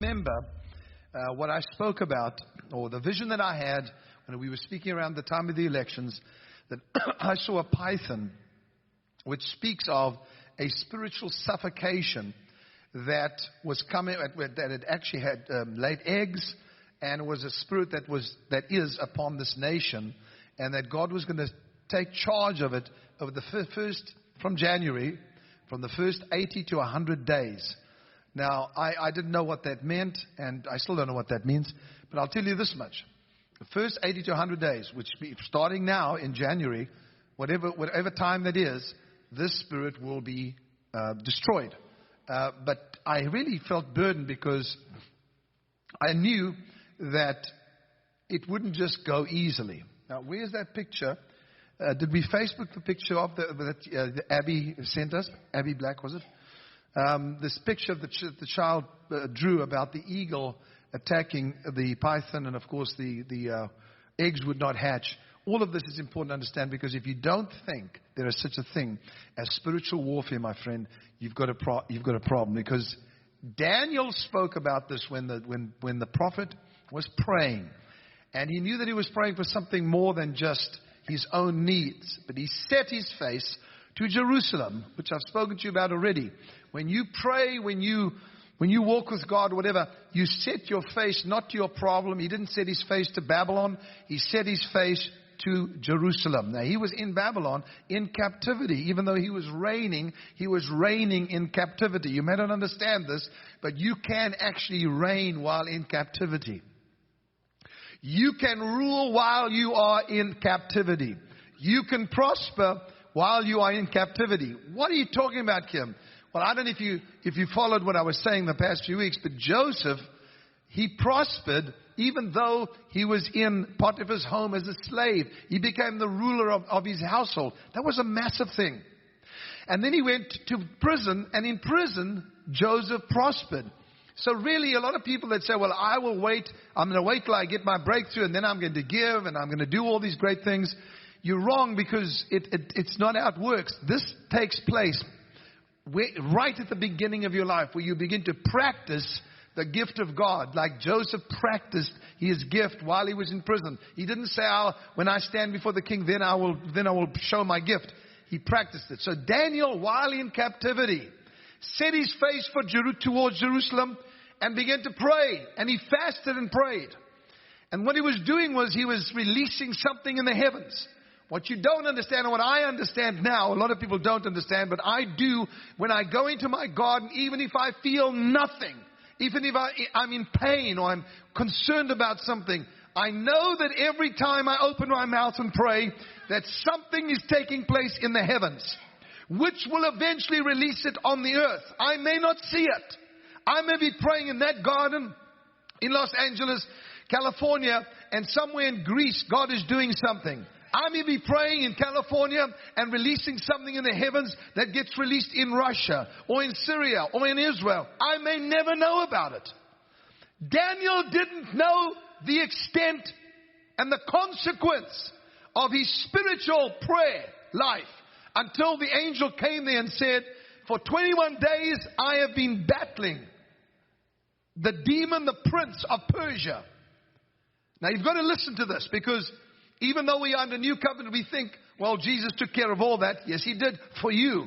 remember what I spoke about, or the vision that I had when we were speaking around the time of the elections, that I saw a python which speaks of a spiritual suffocation that was coming, that it actually had laid eggs, and it was a spirit that is upon this nation, and that God was going to take charge of it over the first, from January, from the first 80 to 100 days. Now, I didn't know what that meant, and I still don't know what that means, but I'll tell you this much. The first 80 to 100 days, which starting now in January, whatever time that is, this spirit will be destroyed. But I really felt burdened because I knew that it wouldn't just go easily. Now, where's that picture? Did we Facebook the picture of that Abby sent us? Abby Black, was it? This picture of the child drew about the eagle attacking the python, and of course the eggs would not hatch. All of this is important to understand, because if you don't think there is such a thing as spiritual warfare, my friend, you've got a problem. Because Daniel spoke about this when the prophet was praying, and he knew that he was praying for something more than just his own needs, but he set his face to Jerusalem, which I've spoken to you about already. When you pray, when you walk with God, whatever, you set your face not to your problem. He didn't set his face to Babylon. He set his face to Jerusalem. Now, he was in Babylon in captivity. Even though he was reigning in captivity. You may not understand this, but you can actually reign while in captivity. You can rule while you are in captivity. You can prosper while you are in captivity. What are you talking about, Kim? Well, I don't know if you followed what I was saying the past few weeks, but Joseph, he prospered even though he was in Potiphar's home as a slave. He became the ruler of his household. That was a massive thing. And then he went to prison, and in prison, Joseph prospered. So really, a lot of people that say, well, I will wait. I'm going to wait till I get my breakthrough, and then I'm going to give, and I'm going to do all these great things. You're wrong, because it's not how it works. This takes place right at the beginning of your life, where you begin to practice the gift of God, like Joseph practiced his gift while he was in prison. He didn't say, when I stand before the king, then I will show my gift. He practiced it. So Daniel, while in captivity, set his face towards Jerusalem and began to pray. And he fasted and prayed. And what he was doing was he was releasing something in the heavens. What you don't understand, and what I understand now, a lot of people don't understand, but I do, when I go into my garden, even if I feel nothing, even if I'm in pain or I'm concerned about something, I know that every time I open my mouth and pray, that something is taking place in the heavens, which will eventually release it on the earth. I may not see it. I may be praying in that garden in Los Angeles, California, and somewhere in Greece, God is doing something. I may be praying in California and releasing something in the heavens that gets released in Russia or in Syria or in Israel. I may never know about it. Daniel didn't know the extent and the consequence of his spiritual prayer life until the angel came there and said, for 21 days I have been battling the demon, the prince of Persia. Now you've got to listen to this, because even though we are under new covenant, we think, well, Jesus took care of all that. Yes, he did for you.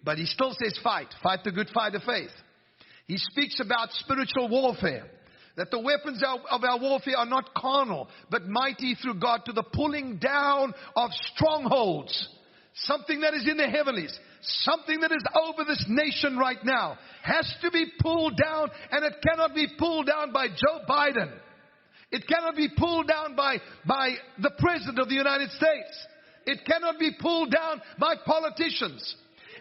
But he still says fight. Fight the good fight of faith. He speaks about spiritual warfare. That the weapons of our warfare are not carnal, but mighty through God to the pulling down of strongholds. Something that is in the heavenlies. Something that is over this nation right now has to be pulled down, and it cannot be pulled down by Joe Biden. It cannot be pulled down by the President of the United States. It cannot be pulled down by politicians.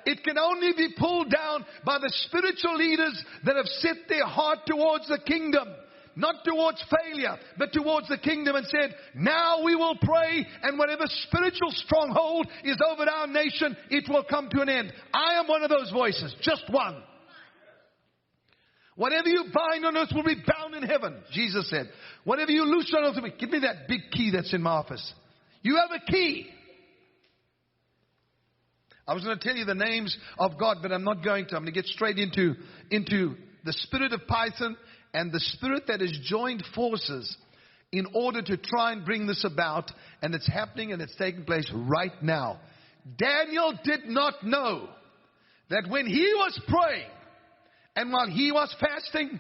It can only be pulled down by the spiritual leaders that have set their heart towards the kingdom. Not towards failure, but towards the kingdom, and said, now we will pray, and whatever spiritual stronghold is over our nation, it will come to an end. I am one of those voices, just one. Whatever you bind on earth will be bound in heaven, Jesus said. Whatever you loose on earth will be. Give me that big key that's in my office. You have a key. I was going to tell you the names of God, but I'm not going to. I'm going to get straight into the spirit of Python and the spirit that has joined forces in order to try and bring this about, and it's happening and it's taking place right now. Daniel did not know that when he was praying and while he was fasting,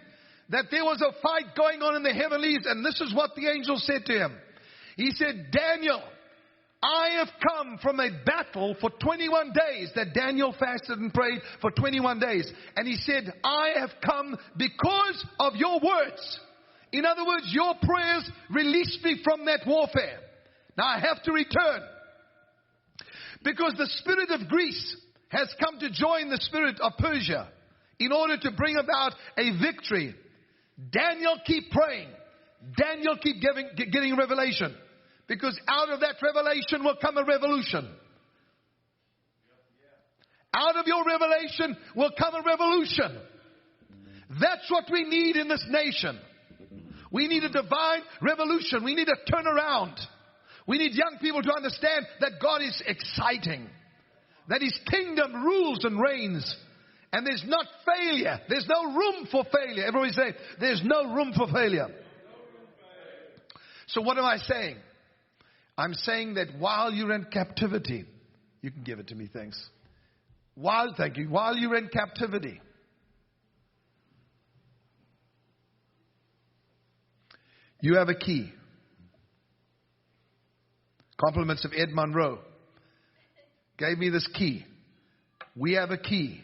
that there was a fight going on in the heavenlies, and this is what the angel said to him. He said, Daniel, I have come from a battle for 21 days. That Daniel fasted and prayed for 21 days. And he said, I have come because of your words. In other words, your prayers released me from that warfare. Now I have to return. Because the spirit of Greece has come to join the spirit of Persia in order to bring about a victory. Daniel, keep praying. Daniel, keep getting revelation. Because out of that revelation will come a revolution. Out of your revelation will come a revolution. That's what we need in this nation. We need a divine revolution. We need a turnaround. We need young people to understand that God is exciting. That His kingdom rules and reigns. And there's not failure. There's no room for failure. Everybody say, there's no room for failure. So what am I saying? I'm saying that while you're in captivity, you can give it to me, thanks. Thank you. While you're in captivity, you have a key. Compliments of Ed Monroe. Gave me this key. We have a key.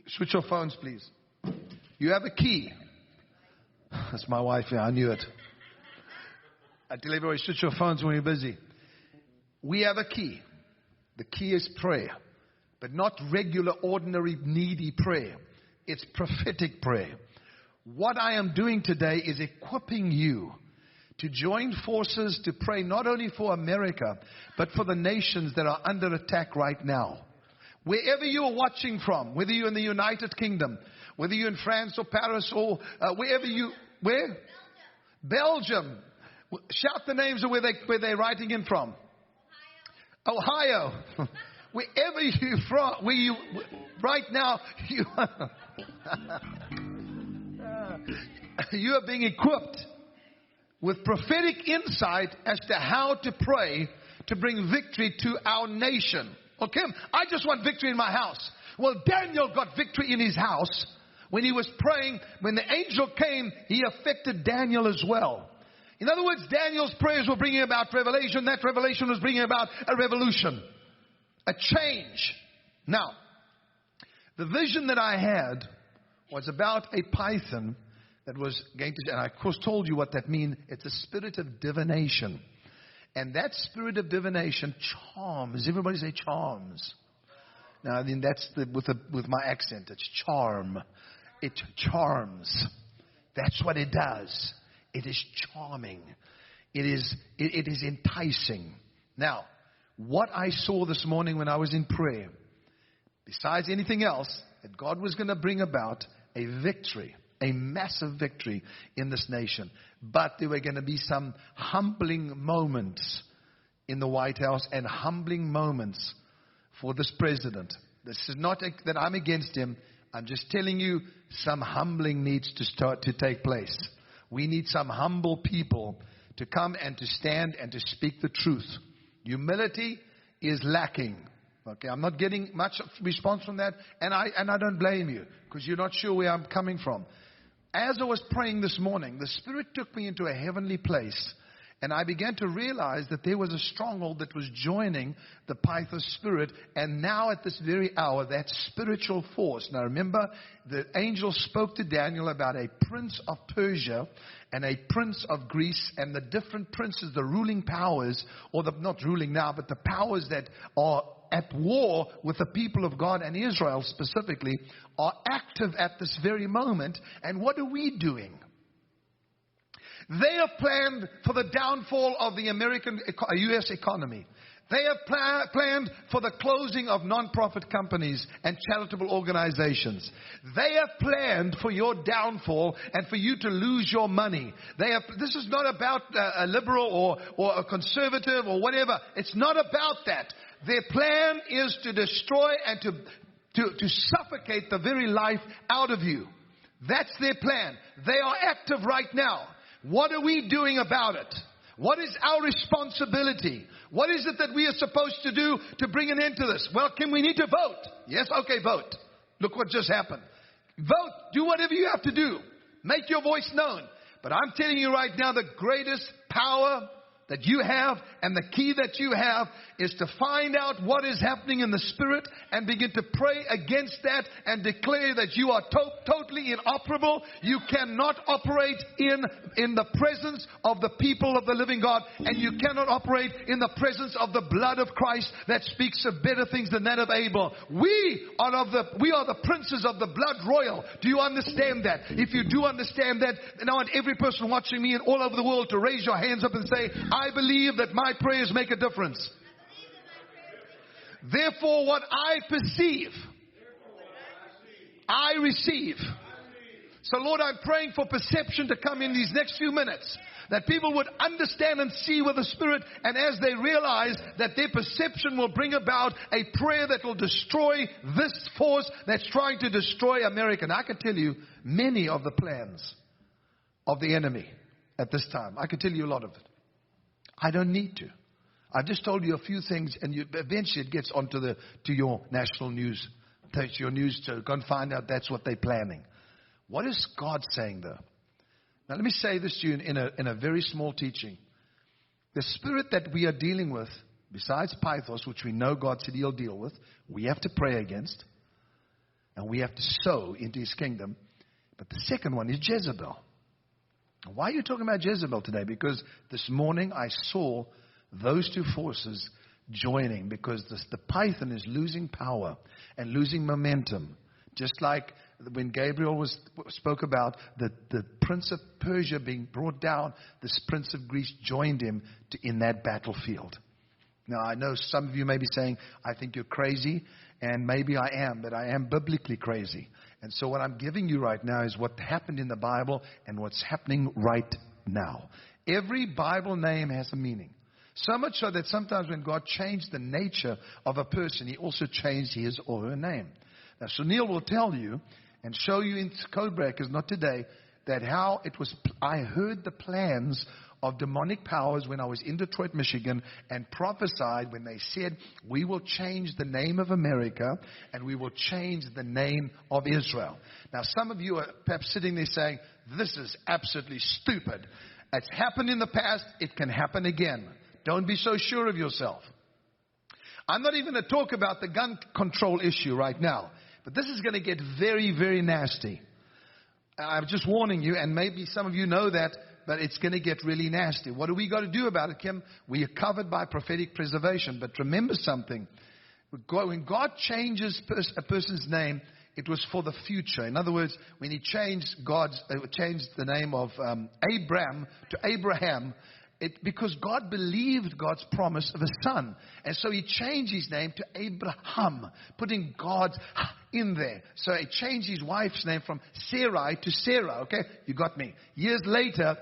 Switch your phones, please. You have a key. That's my wife. Yeah, I knew it. I tell everybody, switch your phones when you're busy. We have a key. The key is prayer. But not regular, ordinary, needy prayer. It's prophetic prayer. What I am doing today is equipping you to join forces to pray not only for America, but for the nations that are under attack right now. Wherever you are watching from, whether you're in the United Kingdom, whether you're in France or Paris or where? Belgium. Shout the names of where they're writing in from. Ohio. Wherever you're from, right now, you are being equipped with prophetic insight as to how to pray to bring victory to our nation. Okay, I just want victory in my house. Well, Daniel got victory in his house when he was praying. When the angel came, he affected Daniel as well. In other words, Daniel's prayers were bringing about revelation. That revelation was bringing about a revolution, a change. Now, the vision that I had was about a python that was going to, and I of course told you what that means. It's a spirit of divination. And that spirit of divination charms. Everybody say charms. Now, I mean, that's with my accent. It's charm. It charms. That's what it does. It is charming. It is enticing. Now, what I saw this morning when I was in prayer, besides anything else, that God was going to bring about a victory, a massive victory in this nation. But there were going to be some humbling moments in the White House and humbling moments for this president. This is not that I'm against him. I'm just telling you some humbling needs to start to take place. We need some humble people to come and to stand and to speak the truth. Humility is lacking. Okay, I'm not getting much response from that, and I don't blame you because you're not sure where I'm coming from. As I was praying this morning, the Spirit took me into a heavenly place, and I began to realize that there was a stronghold that was joining the Python spirit, and now at this very hour, that spiritual force. Now remember, the angel spoke to Daniel about a prince of Persia and a prince of Greece, and the different princes, the ruling powers, or the not ruling now, but the powers that are at war with the people of God and Israel specifically, are active at this very moment. And what are we doing? They have planned for the downfall of the U.S. economy. They have planned for the closing of non-profit companies and charitable organizations. They have planned for your downfall and for you to lose your money. This is not about a liberal or a conservative or whatever. It's not about that. Their plan is to destroy and to suffocate the very life out of you. That's their plan. They are active right now. What are we doing about it? What is our responsibility? What is it that we are supposed to do to bring an end to this? Well, we need to vote? Yes, okay, vote. Look what just happened. Vote. Do whatever you have to do. Make your voice known. But I'm telling you right now, the greatest power that you have and the key that you have is to find out what is happening in the spirit and begin to pray against that and declare that you are totally inoperable. You cannot operate in the presence of the people of the living God, and you cannot operate in the presence of the blood of Christ that speaks of better things than that of Abel. We are the princes of the blood royal. Do you understand that? If you do understand that, then I want every person watching me and all over the world to raise your hands up and say, I believe that my prayers make a difference. Therefore, what I perceive, I receive. So, Lord, I'm praying for perception to come in these next few minutes. That people would understand and see with the Spirit. And as they realize that their perception will bring about a prayer that will destroy this force that's trying to destroy America. And I can tell you many of the plans of the enemy at this time. I can tell you a lot of it. I don't need to. I've just told you a few things, and eventually it gets onto to your national news, to your news to go and find out that's what they're planning. What is God saying though? Now let me say this to you in a very small teaching. The spirit that we are dealing with, besides Pythos, which we know God said He'll deal with, we have to pray against, and we have to sow into His kingdom. But the second one is Jezebel. Why are you talking about Jezebel today? Because this morning I saw those two forces joining, because the python is losing power and losing momentum. Just like when Gabriel spoke about the prince of Persia being brought down, this prince of Greece joined him in that battlefield. Now I know some of you may be saying, I think you're crazy, and maybe I am, but I am biblically crazy. And so what I'm giving you right now is what happened in the Bible and what's happening right now. Every Bible name has a meaning. So much so that sometimes when God changed the nature of a person, He also changed his or her name. Now, Sunil will tell you and show you in code breakers, not today, that how it was. I heard the plans of demonic powers when I was in Detroit, Michigan, and prophesied when they said, we will change the name of America and we will change the name of Israel. Now, some of you are perhaps sitting there saying, this is absolutely stupid. It's happened in the past. It can happen again. Don't be so sure of yourself. I'm not even going to talk about the gun control issue right now, but this is going to get very, very nasty. I'm just warning you, and maybe some of you know that, but it's going to get really nasty. What do we got to do about it, Kim? We are covered by prophetic preservation. But remember something. When God changes a person's name, it was for the future. In other words, when He changed the name of Abram to Abraham, because God believed God's promise of a son. And so He changed his name to Abraham, putting God's in there. So He changed his wife's name from Sarai to Sarah. Okay, you got me. Years later,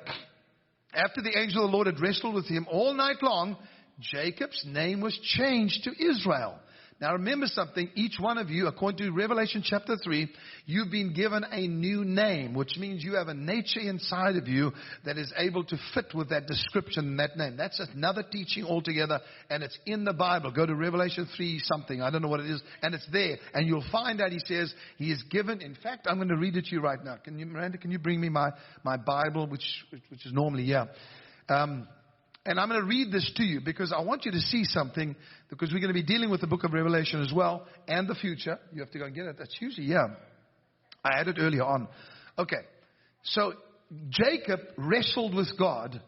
after the angel of the Lord had wrestled with him all night long, Jacob's name was changed to Israel. Now remember something, each one of you, according to Revelation chapter 3, you've been given a new name, which means you have a nature inside of you that is able to fit with that description and that name. That's another teaching altogether, and it's in the Bible. Go to Revelation 3 something, I don't know what it is, and it's there. And you'll find out He says He is given, in fact, I'm going to read it to you right now. Miranda, can you bring me my Bible, which is normally, yeah. And I'm going to read this to you because I want you to see something, because we're going to be dealing with the book of Revelation as well and the future. You have to go and get it. That's usually, yeah. I had it earlier on. Okay. So Jacob wrestled with God,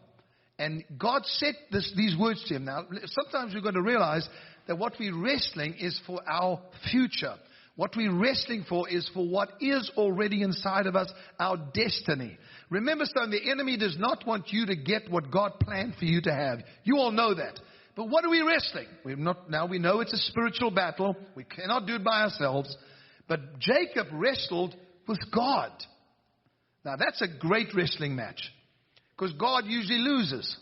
and God said these words to him. Now, sometimes we're going to realize that what we're wrestling is for our future. What we're wrestling for is for what is already inside of us, our destiny. Remember, son, the enemy does not want you to get what God planned for you to have. You all know that. But what are we wrestling? Now we know it's a spiritual battle. We cannot do it by ourselves. But Jacob wrestled with God. Now that's a great wrestling match, because God usually loses.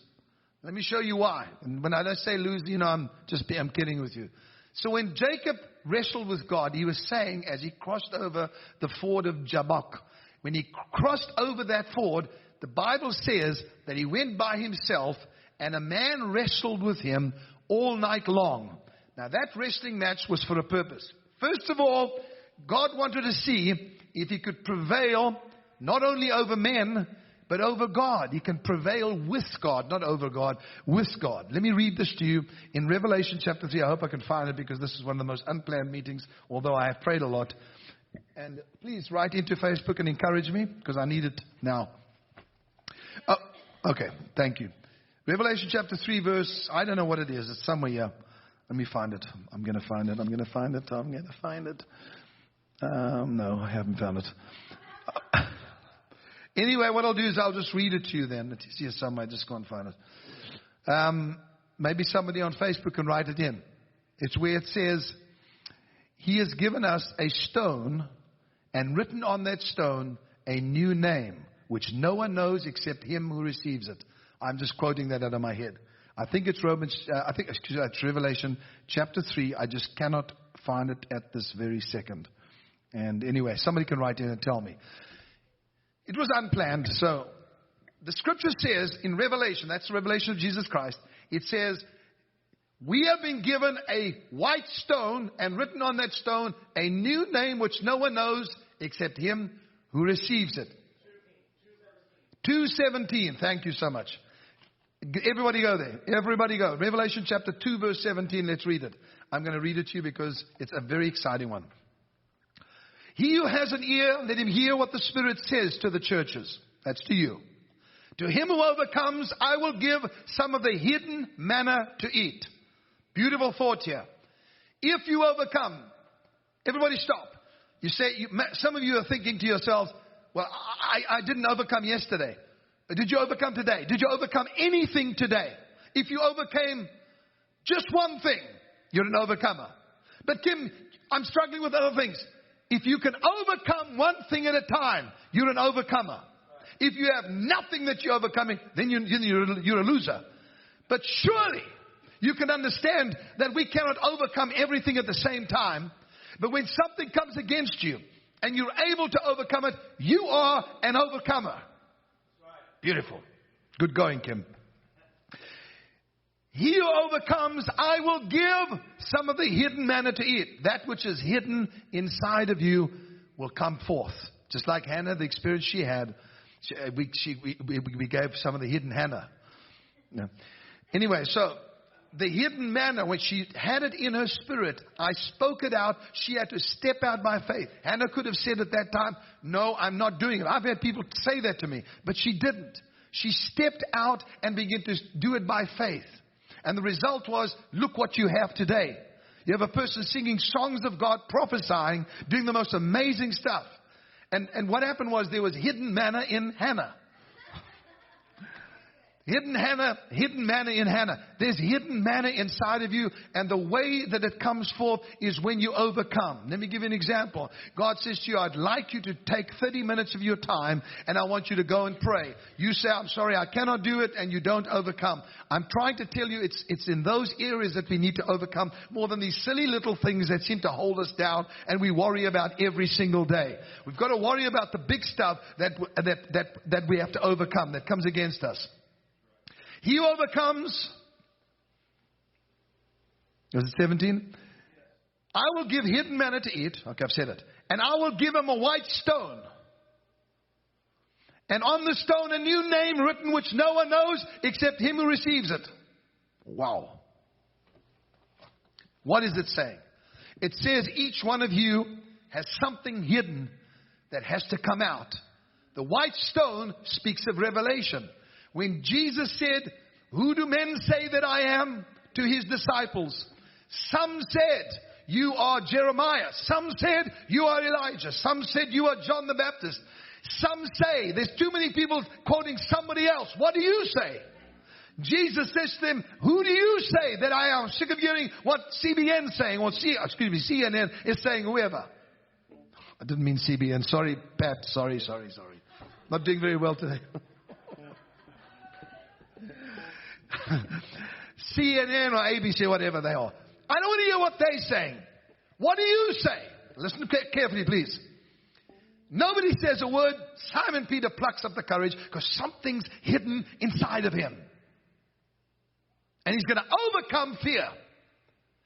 Let me show you why. And when I don't say lose, I'm kidding with you. So when Jacob wrestled with God, he was saying, as he crossed over the ford of Jabbok, when he crossed over that ford, the Bible says that he went by himself and a man wrestled with him all night long. Now that wrestling match was for a purpose. First of all, God wanted to see if he could prevail not only over men, but over God. He can prevail with God, not over God, with God. Let me read this to you in Revelation chapter 3. I hope I can find it because this is one of the most unplanned meetings, although I have prayed a lot. And please write into Facebook and encourage me because I need it now. Oh, okay, thank you. Revelation chapter 3 verse, I don't know what it is. It's somewhere here. Let me find it. I'm going to find it. No, I haven't found it. Anyway, what I'll do is I'll just read it to you then. It's here somewhere. Just go and find it. Maybe somebody on Facebook can write it in. It's where it says, he has given us a stone and written on that stone a new name, which no one knows except him who receives it. I'm just quoting that out of my head. I think it's it's Revelation chapter 3. I just cannot find it at this very second. And anyway, somebody can write in and tell me. It was unplanned. So the scripture says in Revelation, that's the revelation of Jesus Christ. It says, we have been given a white stone and written on that stone a new name which no one knows except him who receives it. 2:17. Thank you so much. Everybody go there. Everybody go. Revelation chapter 2 verse 17. Let's read it. I'm going to read it to you because it's a very exciting one. He who has an ear, let him hear what the Spirit says to the churches. That's to you. To him who overcomes, I will give some of the hidden manna to eat. Beautiful thought here. If you overcome, everybody stop. You say, some of you are thinking to yourselves, well, I didn't overcome yesterday. Did you overcome today? Did you overcome anything today? If you overcame just one thing, you're an overcomer. But Kim, I'm struggling with other things. If you can overcome one thing at a time, you're an overcomer. If you have nothing that you're overcoming, then you're a loser. But surely you can understand that we cannot overcome everything at the same time. But when something comes against you and you're able to overcome it, you are an overcomer. Beautiful. Good going, Kim. He who overcomes, I will give some of the hidden manna to eat. That which is hidden inside of you will come forth. Just like Hannah, the experience she had, we gave some of the hidden manna. No. Anyway, so the hidden manna, when she had it in her spirit, I spoke it out. She had to step out by faith. Hannah could have said at that time, no, I'm not doing it. I've had people say that to me, but she didn't. She stepped out and began to do it by faith. And the result was, look what you have today. You have a person singing songs of God, prophesying, doing the most amazing stuff. And what happened was there was hidden manna in Hannah. Hidden manna in Hannah. There's hidden manna inside of you, and the way that it comes forth is when you overcome. Let me give you an example. God says to you, I'd like you to take 30 minutes of your time, and I want you to go and pray. You say, I'm sorry, I cannot do it, and you don't overcome. I'm trying to tell you it's in those areas that we need to overcome more than these silly little things that seem to hold us down and we worry about every single day. We've got to worry about the big stuff that we have to overcome, that comes against us. He who overcomes, was it 17? I will give hidden manna to eat. Okay, I've said it. And I will give him a white stone. And on the stone a new name written which no one knows except him who receives it. Wow. What is it saying? It says each one of you has something hidden that has to come out. The white stone speaks of revelation. When Jesus said, who do men say that I am? To his disciples. Some said, you are Jeremiah. Some said, you are Elijah. Some said, you are John the Baptist. Some say, there's too many people quoting somebody else. What do you say? Jesus says to them, who do you say that I am? I'm sick of hearing what CBN is saying, or CNN is saying, whoever. I didn't mean CBN. Sorry, Pat. Sorry. Not doing very well today. CNN or ABC, whatever they are. I don't want to hear what they're saying. What do you say? Listen carefully, please. Nobody says a word. Simon Peter plucks up the courage because something's hidden inside of him. And he's going to overcome fear.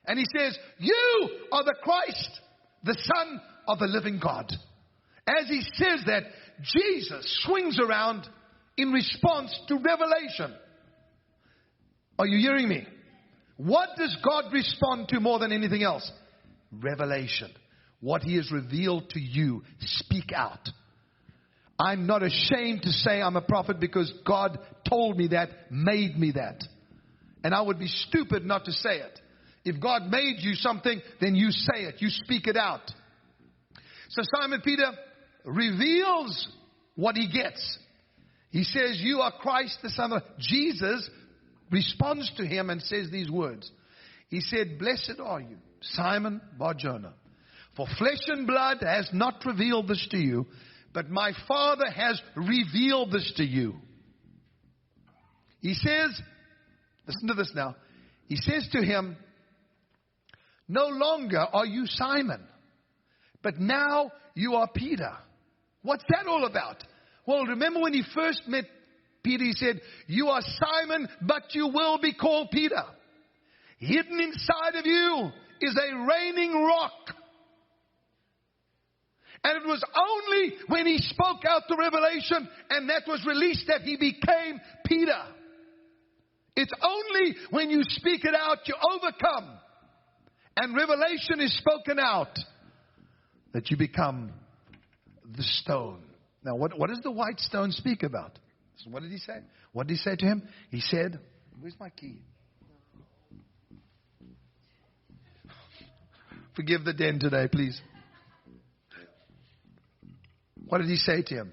And he says, you are the Christ, the Son of the living God. As he says that, Jesus swings around in response to revelation. Are you hearing me? What does God respond to more than anything else? Revelation. What He has revealed to you, speak out. I'm not ashamed to say I'm a prophet because God told me that, made me that. And I would be stupid not to say it. If God made you something, then you say it. You speak it out. So Simon Peter reveals what he gets. He says, you are Christ the Son of... Jesus responds to him and says these words. He said, blessed are you, Simon Bar-Jonah. For flesh and blood has not revealed this to you, but my Father has revealed this to you. He says, listen to this now. He says to him, no longer are you Simon, but now you are Peter. What's that all about? Well, remember when he first met Peter, he said, you are Simon, but you will be called Peter. Hidden inside of you is a reigning rock. And it was only when he spoke out the revelation and that was released that he became Peter. It's only when you speak it out, you overcome. And revelation is spoken out that you become the stone. Now, what does the white stone speak about? So what did he say? What did he say to him? He said, where's my key? Forgive the den today, please. What did he say to him?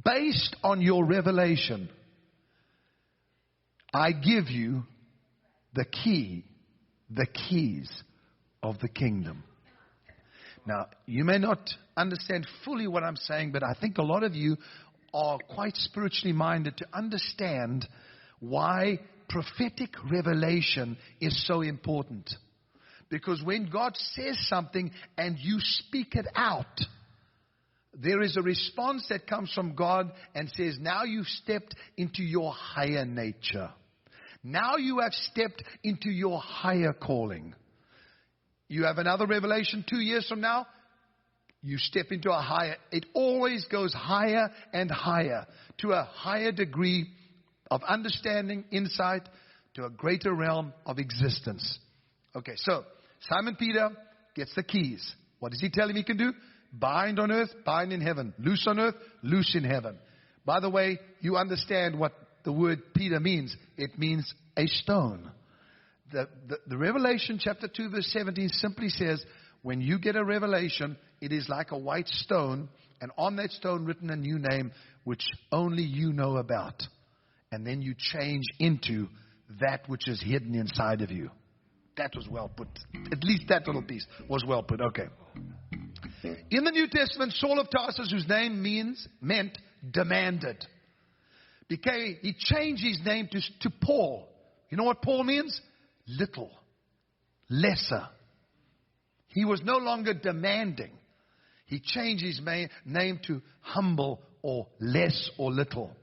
Based on your revelation, I give you the keys of the kingdom. Now, you may not understand fully what I'm saying, but I think a lot of you are quite spiritually minded to understand why prophetic revelation is so important. Because when God says something and you speak it out, there is a response that comes from God and says, now you've stepped into your higher nature. Now you have stepped into your higher calling. You have another revelation 2 years from now, you step into a higher. It always goes higher and higher to a higher degree of understanding, insight, to a greater realm of existence. Okay, so Simon Peter gets the keys. What does he tell him he can do? Bind on earth, bind in heaven. Loose on earth, loose in heaven. By the way, you understand what the word Peter means. It means a stone. The Revelation chapter 2 verse 17 simply says, when you get a revelation, it is like a white stone, and on that stone written a new name, which only you know about. And then you change into that which is hidden inside of you. That was well put. At least that little piece was well put. Okay. In the New Testament, Saul of Tarsus, whose name meant demanded. He changed his name to Paul. You know what Paul means? Little. Lesser. He was no longer demanding. He changed his name to humble or less or little.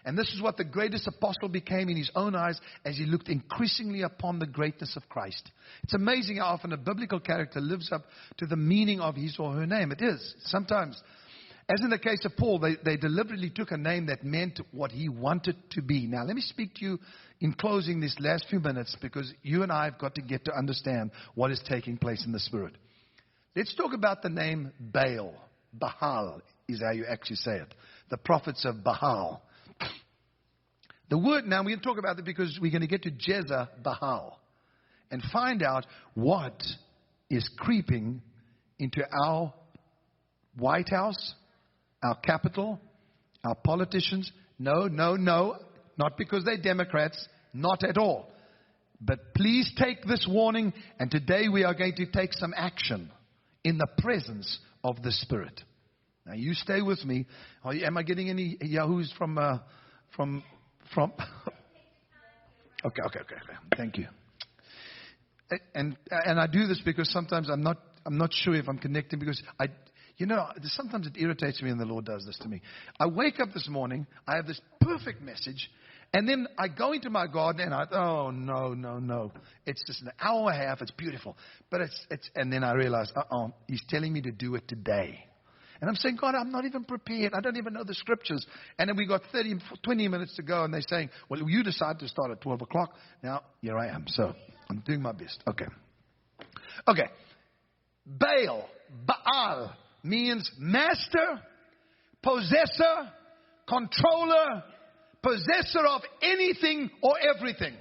And this is what the greatest apostle became in his own eyes as he looked increasingly upon the greatness of Christ. It's amazing how often a biblical character lives up to the meaning of his or her name. It is. Sometimes, as in the case of Paul, they deliberately took a name that meant what he wanted to be. Now, let me speak to you in closing these last few minutes, because you and I have got to get to understand what is taking place in the Spirit. Let's talk about the name Baal. Baal is how you actually say it. The prophets of Baal. The word, now we're going to talk about it because we're going to get to Jezebel and find out what is creeping into our White House, our capital, our politicians. No, not because they're Democrats, not at all. But please take this warning, and today we are going to take some action in the presence of the Spirit. Now you stay with me. Am I getting any yahoos from Okay. Thank you. And I do this because sometimes I'm not I'm not sure if I'm connecting because sometimes it irritates me when the Lord does this to me. I wake up this morning, I have this perfect message, and then I go into my garden and no. It's just an hour and a half. It's beautiful. But and then I realize, He's telling me to do it today. And I'm saying, God, I'm not even prepared. I don't even know the scriptures. And then we got 20 minutes to go, and they're saying, well, you decided to start at 12 o'clock. Now, here I am. So I'm doing my best. Okay. Baal means master, possessor, controller, possessor of anything or everything.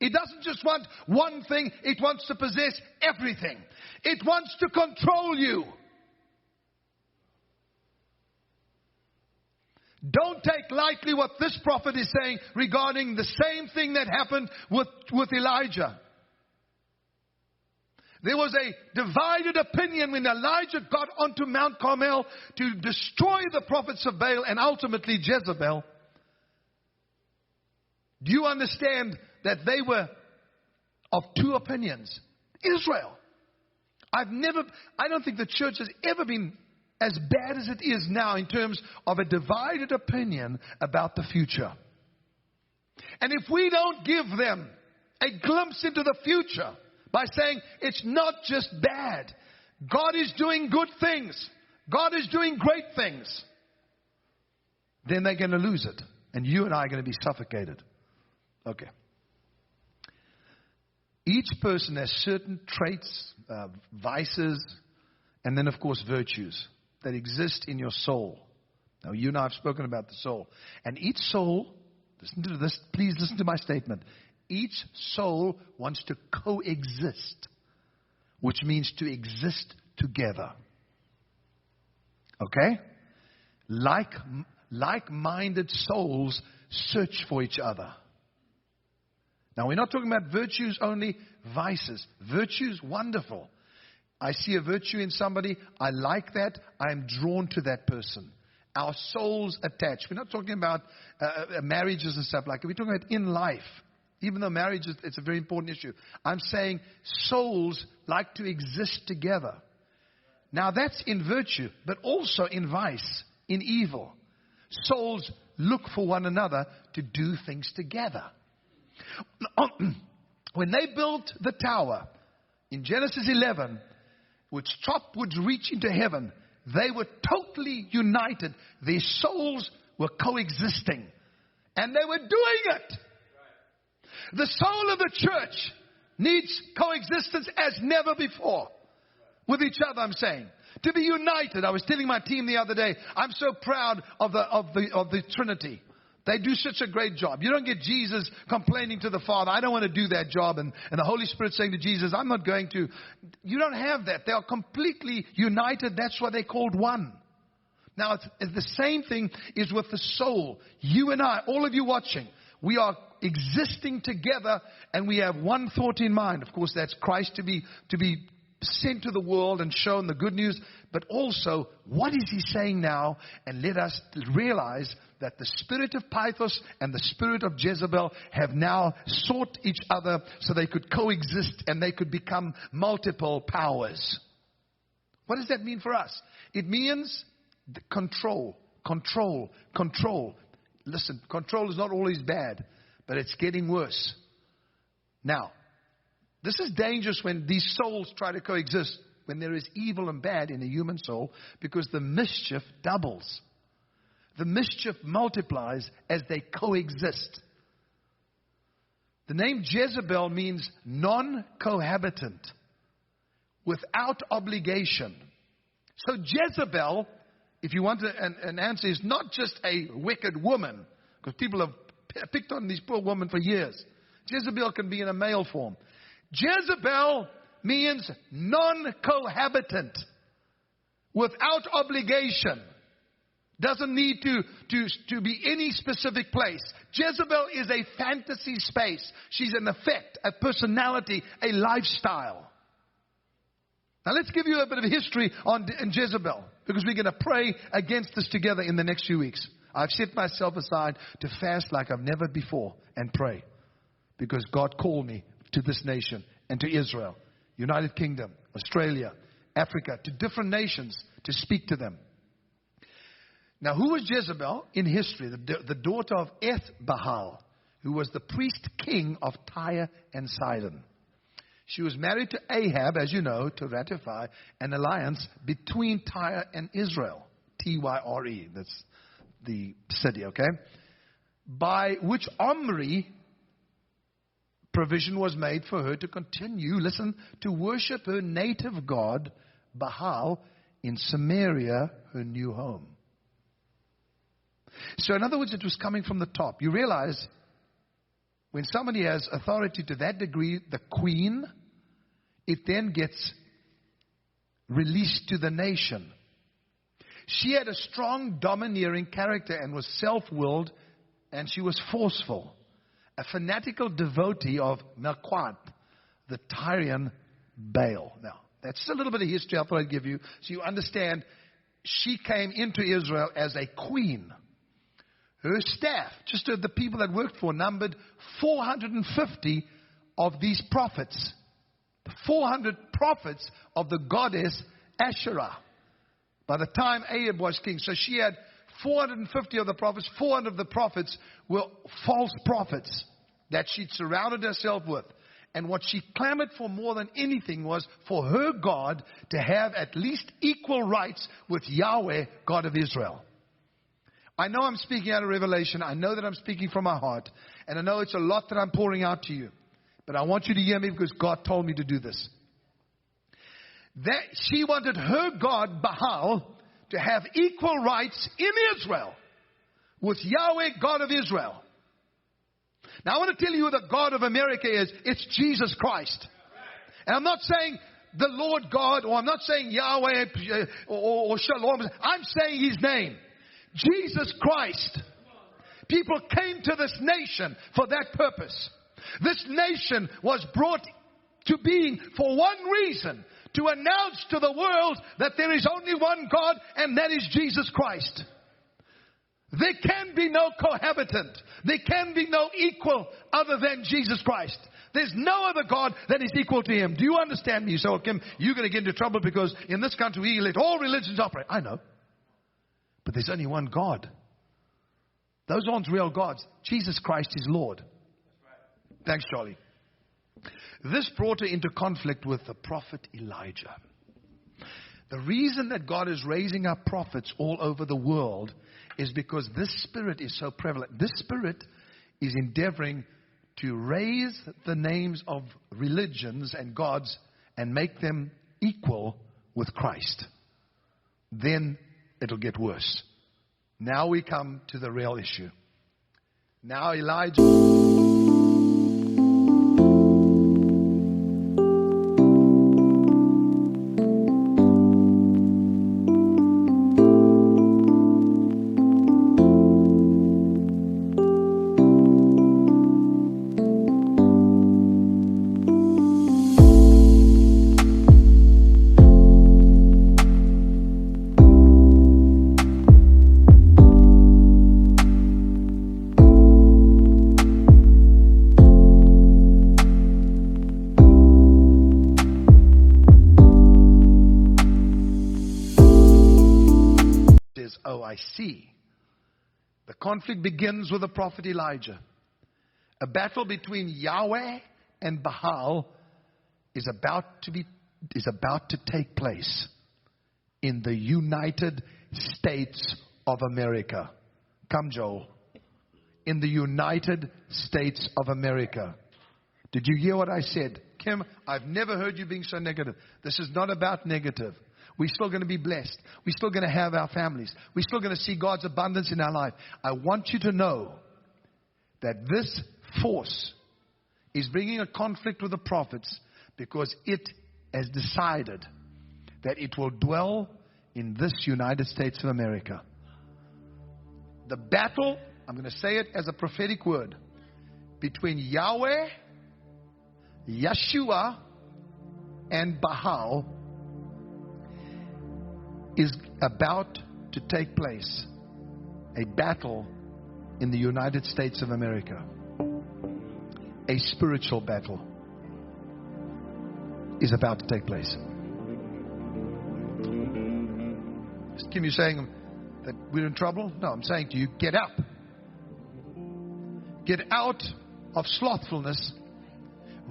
It doesn't just want one thing. It wants to possess everything. It wants to control you. Don't take lightly what this prophet is saying regarding the same thing that happened with Elijah. There was a divided opinion when Elijah got onto Mount Carmel to destroy the prophets of Baal and ultimately Jezebel. Do you understand that they were of two opinions? Israel. I don't think the church has ever been as bad as it is now in terms of a divided opinion about the future. And if we don't give them a glimpse into the future by saying it's not just bad, God is doing good things, God is doing great things, then they're going to lose it. And you and I are going to be suffocated. Okay. Each person has certain traits, vices, and then, of course, virtues that exist in your soul. Now, you and I have spoken about the soul. And each soul, listen to this, please listen to my statement. Each soul wants to coexist, which means to exist together. Okay? Like-minded souls search for each other. Now, we're not talking about virtues only, vices. Virtues, wonderful. I see a virtue in somebody. I like that. I am drawn to that person. Our souls attach. We're not talking about marriages and stuff like that. We're talking about in life. Even though marriage it's a very important issue. I'm saying souls like to exist together. Now that's in virtue, but also in vice, in evil. Souls look for one another to do things together. When they built the tower in Genesis 11, which top would reach into heaven, they were totally united. Their souls were coexisting. And they were doing it. The soul of the church needs coexistence as never before. With each other, I'm saying. To be united. I was telling my team the other day, I'm so proud of the Trinity. They do such a great job. You don't get Jesus complaining to the Father, I don't want to do that job. And the Holy Spirit saying to Jesus, I'm not going to. You don't have that. They are completely united. That's why they're called one. Now, it's the same thing is with the soul. You and I, all of you watching, we are existing together and we have one thought in mind. Of course, that's Christ to be sent to the world and shown the good news. But also, what is He saying now? And let us realize that the spirit of 𝗲𝗘 and the spirit of Jezebel have now sought each other so they could coexist and they could become multiple powers. What does that mean for us? It means control. Listen, control is not always bad, but it's getting worse. Now, this is dangerous when these souls try to coexist, when there is evil and bad in a human soul, because the mischief doubles. The mischief multiplies as they coexist. The name Jezebel means non-cohabitant, without obligation. So Jezebel, if you want an answer, is not just a wicked woman, because people have picked on these poor women for years. Jezebel can be in a male form. Jezebel means non-cohabitant, without obligation. Doesn't need to be any specific place. Jezebel is a fantasy space. She's an effect, a personality, a lifestyle. Now let's give you a bit of history on Jezebel, because we're going to pray against this together in the next few weeks. I've set myself aside to fast like I've never before and pray, because God called me to this nation and to Israel. United Kingdom, Australia, Africa, to different nations to speak to them. Now, who was Jezebel in history? The daughter of 𝗝𝗚𝗚, who was the priest king of Tyre and Sidon. She was married to Ahab, as you know, to ratify an alliance between Tyre and Israel. Tyre, that's the city, okay? By which Omri provision was made for her to continue, listen, to worship her native god, Baal, in Samaria, her new home. So in other words, it was coming from the top. You realize when somebody has authority to that degree, the queen, it then gets released to the nation. She had a strong, domineering character and was self-willed, and she was forceful. A fanatical devotee of Melquat, the Tyrian Baal. Now, that's just a little bit of history I thought I'd give you, so you understand she came into Israel as a queen. Her staff, just the people that worked for, numbered 450 of these prophets. 400 prophets of the goddess Asherah. By the time Ahab was king. So she had 450 of the prophets. 400 of the prophets were false prophets that she'd surrounded herself with. And what she clamored for more than anything was for her God to have at least equal rights with Yahweh, God of Israel. I know I'm speaking out of revelation. I know that I'm speaking from my heart. And I know it's a lot that I'm pouring out to you. But I want you to hear me because God told me to do this. That she wanted her God, Baal, to have equal rights in Israel with Yahweh, God of Israel. Now I want to tell you who the God of America is. It's Jesus Christ. And I'm not saying the Lord God, or I'm not saying Yahweh or Shalom. I'm saying His name. Jesus Christ. People came to this nation for that purpose. This nation was brought to being for one reason, to announce to the world that there is only one God, and that is Jesus Christ. There can be no cohabitant. There can be no equal other than Jesus Christ. There's no other God that is equal to Him. Do you understand me? So, Kim, you're going to get into trouble because in this country we let all religions operate. I know. But there's only one God. Those aren't real gods. Jesus Christ is Lord. Thanks, Charlie. This brought her into conflict with the prophet Elijah. The reason that God is raising up prophets all over the world is because this spirit is so prevalent. This spirit is endeavoring to raise the names of religions and gods and make them equal with Christ. Then it'll get worse. Now we come to the real issue. Now Elijah... Oh, I see. The conflict begins with the prophet Elijah. A battle between Yahweh and Baal is about to take place in the United States of America. Come, Joel. In the United States of America. Did you hear what I said? Kim, I've never heard you being so negative. This is not about negative. We're still going to be blessed. We're still going to have our families. We're still going to see God's abundance in our life. I want you to know that this force is bringing a conflict with the prophets because it has decided that it will dwell in this United States of America. The battle, I'm going to say it as a prophetic word, between Yahweh, Yeshua, and Baal is about to take place. A battle in the United States of America. A spiritual battle. is about to take place. Kim, you saying that we're in trouble? No, I'm saying to you, get up. Get out of slothfulness.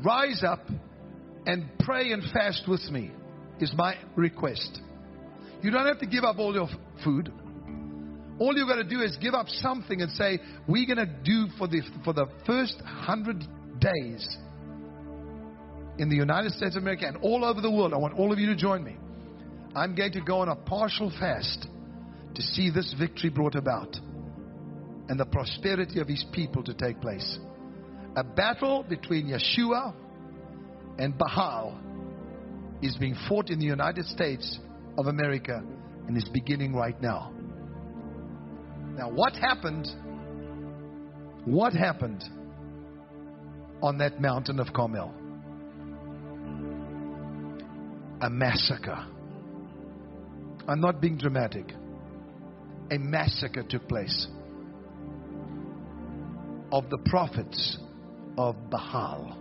Rise up and pray and fast with me is my request. You don't have to give up all your food. All you've got to do is give up something and say, we're going to do for the first 100 days in the United States of America and all over the world. I want all of you to join me. I'm going to go on a partial fast to see this victory brought about and the prosperity of His people to take place. A battle between Yeshua and Baal is being fought in the United States of America and is beginning right now. Now, what happened? What happened on that mountain of Carmel? A massacre. I'm not being dramatic. A massacre took place of the prophets of Baal.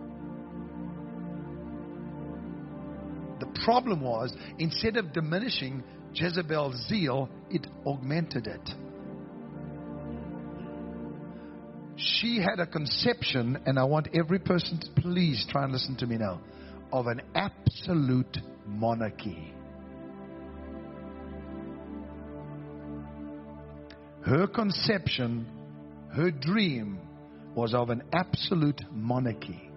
The problem was, instead of diminishing Jezebel's zeal, it augmented it. She had a conception, and I want every person to please try and listen to me now, of an absolute monarchy. Her conception, her dream was of an absolute monarchy.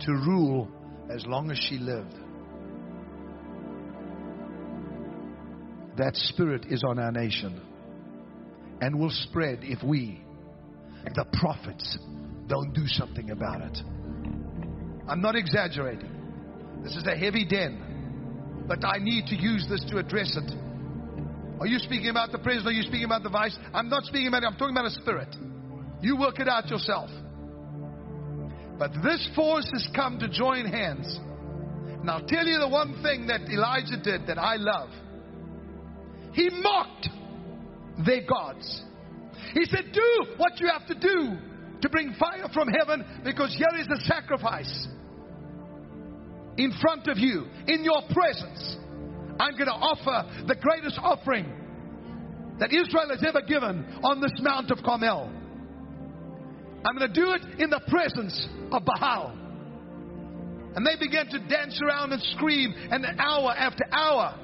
To rule as long as she lived. That spirit is on our nation and will spread if we, the prophets, don't do something about it. I'm not exaggerating. This is a heavy den, but I need to use this to address it. Are you speaking about the president? Are you speaking about the vice? I'm not speaking about it. I'm talking about a spirit. You work it out yourself. But this force has come to join hands. And I'll tell you the one thing that Elijah did that I love. He mocked their gods. He said, do what you have to do to bring fire from heaven, because here is a sacrifice in front of you, in your presence. I'm going to offer the greatest offering that Israel has ever given on this Mount of Carmel. I'm going to do it in the presence of Baal. And they began to dance around and scream, and hour after hour,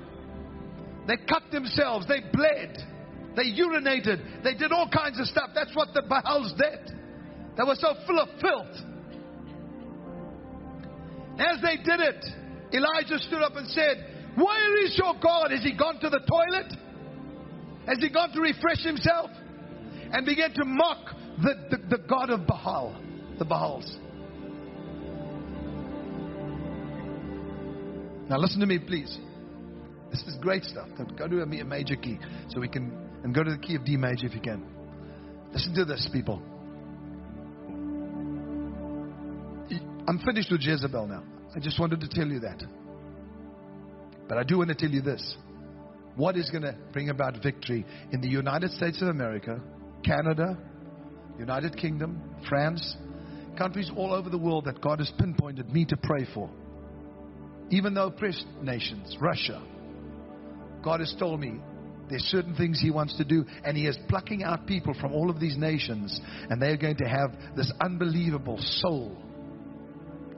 they cut themselves, they bled, they urinated, they did all kinds of stuff. That's what the Baals did. They were so full of filth. As they did it, Elijah stood up and said, where is your God? Has he gone to the toilet? Has he gone to refresh himself? And began to mock the God of Baal, the Baals. Now listen to me, please. This is great stuff. Go to a major key so we can, and go to the key of D major if you can. Listen to this, people. I'm finished with Jezebel now. I just wanted to tell you that. But I do want to tell you this. What is going to bring about victory in the United States of America, Canada, United Kingdom, France, countries all over the world that God has pinpointed me to pray for. Even though oppressed nations, Russia, God has told me there's certain things He wants to do, and He is plucking out people from all of these nations, and they are going to have this unbelievable soul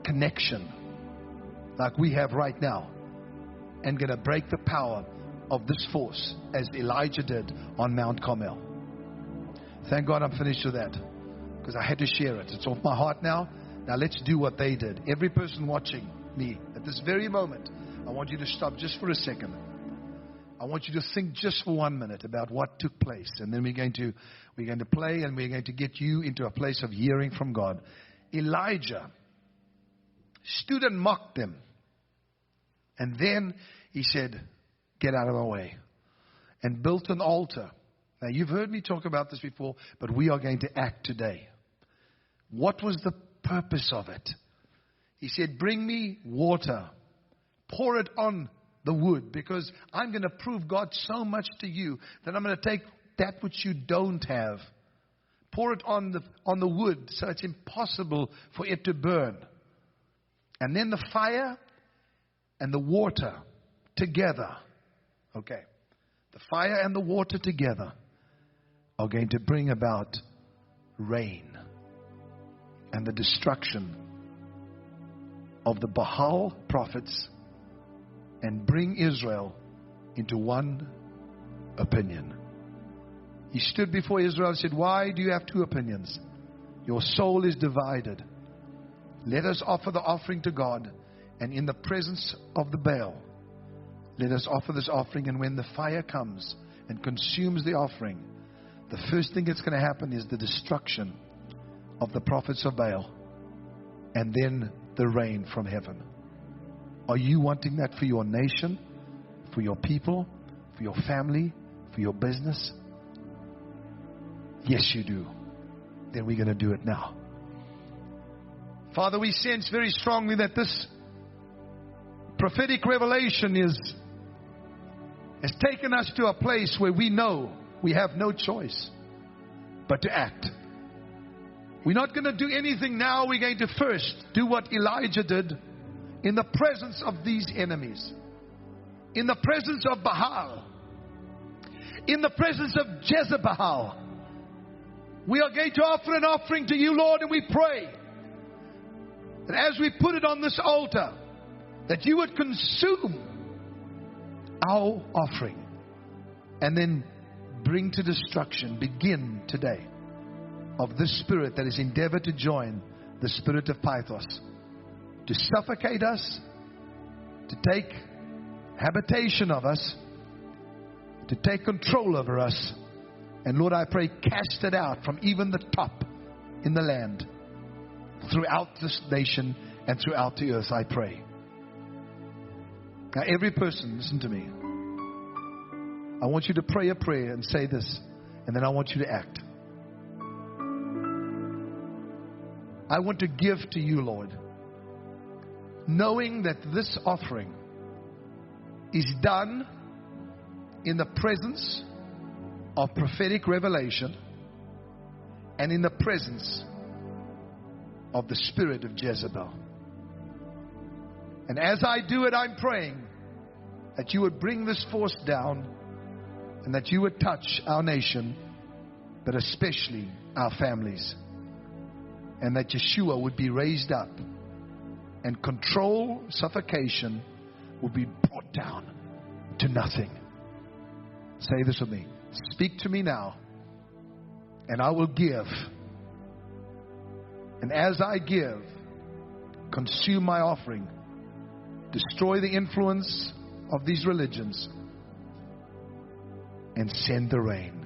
connection like we have right now, and going to break the power of this force as Elijah did on Mount Carmel. Thank God I'm finished with that, because I had to share it. It's off my heart now. Now let's do what they did. Every person watching me at this very moment, I want you to stop just for a second. I want you to think just for 1 minute about what took place, and then we're going to play, and we're going to get you into a place of hearing from God. Elijah stood and mocked them, and then he said, get out of my way, and built an altar. Now you've heard me talk about this before, but we are going to act today. What was the purpose of it? He said, bring me water, pour it on the wood, because I'm going to prove God so much to you that I'm going to take that which you don't have, pour it on the wood so it's impossible for it to burn. And then the fire and the water together. Okay. The fire and the water together are going to bring about rain and the destruction of the Baal prophets and bring Israel into one opinion. He stood before Israel and said, why do you have two opinions? Your soul is divided. Let us offer the offering to God, and in the presence of the Baal, let us offer this offering. And when the fire comes and consumes the offering, the first thing that's going to happen is the destruction of the prophets of Baal, and then the rain from heaven. Are you wanting that for your nation, for your people, for your family, for your business? Yes, you do. Then we're going to do it now. Father, we sense very strongly that this prophetic revelation has taken us to a place where we know we have no choice but to act. We're not going to do anything now. We're going to first do what Elijah did in the presence of these enemies, in the presence of Baal, in the presence of Jezebel. We are going to offer an offering to you, Lord, and we pray that as we put it on this altar, that you would consume our offering and then bring to destruction, begin today, of this spirit that has endeavored to join the spirit of Pythos, to suffocate us, to take habitation of us, to take control over us. And Lord, I pray, cast it out from even the top in the land, throughout this nation and throughout the earth, I pray. Now every person, listen to me. I want you to pray a prayer and say this, and then I want you to act. I want to give to you, Lord, knowing that this offering is done in the presence of prophetic revelation and in the presence of the spirit of Jezebel. And as I do it, I'm praying that you would bring this force down and that you would touch our nation, but especially our families. And that Yeshua would be raised up and control, suffocation will be brought down to nothing. Say this with me. Speak to me now, and I will give. And as I give, consume my offering, destroy the influence of these religions, and send the rain.